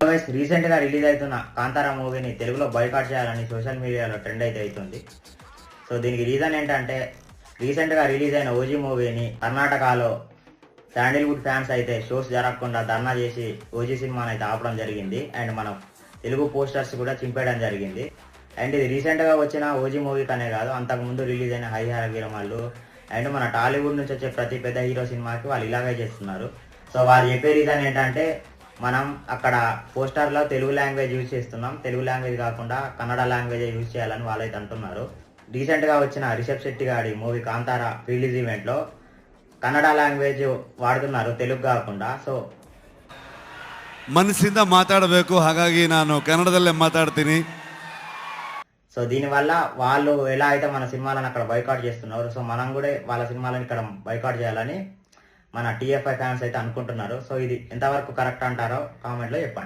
Recent గా release అవుతున్న కాంతారా మూవీని తెలుగులో బాయ్కాట్ చేయాలని సోషల్ మీడియాలో ట్రెండ్ అయితే అవుతుంది. సో దీనికి రీజన్ ఏంటంటే రీసెంట్ గా రిలీజ్ అయిన ఓజీ మూవీని కర్ణాటకలో శాండిల్వుడ్ ఫ్యాన్స్ అయితే షోస్ జరగకుండా ధర్నా చేసి ఓజీ సినిమాని అయితే ఆపడం జరిగింది. అండ్ మన తెలుగు పోస్టర్స్ కూడా చింపేయడం జరిగింది. అండ్ ఇది రీసెంట్ గా వచ్చిన ఓజీ మూవీ కనే కాదు, అంతకు ముందు రిలీజ్ అయిన హరిహర వీరమల్లు అండ్ మన టాలీవుడ్ నుంచి వచ్చే ప్రతి పెద్ద హీరో సినిమాకి వాళ్ళు ఇలాగే చేస్తున్నారు. సో వాళ్ళు చెప్పే రీజన్ ఏంటంటే మనం అక్కడ పోస్టర్లో తెలుగు లాంగ్వేజ్ యూజ్ చేస్తున్నాం, తెలుగు లాంగ్వేజ్ కాకుండా కన్నడ లాంగ్వేజ్ యూజ్ చేయాలని వాళ్ళైతే అంటున్నారు. రీసెంట్గా వచ్చిన రిషబ్ శెట్టి గారి మూవీ కాంతారా రిలీజ్ ఈవెంట్లో కన్నడ లాంగ్వేజ్ వాడుతున్నారు తెలుగు కాకుండా. సో ಮನಸ್ಸಿಂದ ಮಾತಾಡಬೇಕು, ಹಾಗಾಗಿ ನಾನು ಕನ್ನಡದಲ್ಲೇ ಮಾತಾಡ್ತೀನಿ. సో దీనివల్ల వాళ్ళు ఎలా అయితే మన సినిమాలను అక్కడ బైకాట్ చేస్తున్నారు, సో మనం కూడా వాళ్ళ సినిమాలను ఇక్కడ బైకాట్ చేయాలని మన టీఎఫ్ఐ ఫ్యాన్స్ అయితే అనుకుంటున్నారు. సో ఇది ఎంతవరకు కరెక్ట్ అంటారో కామెంట్లో చెప్పండి.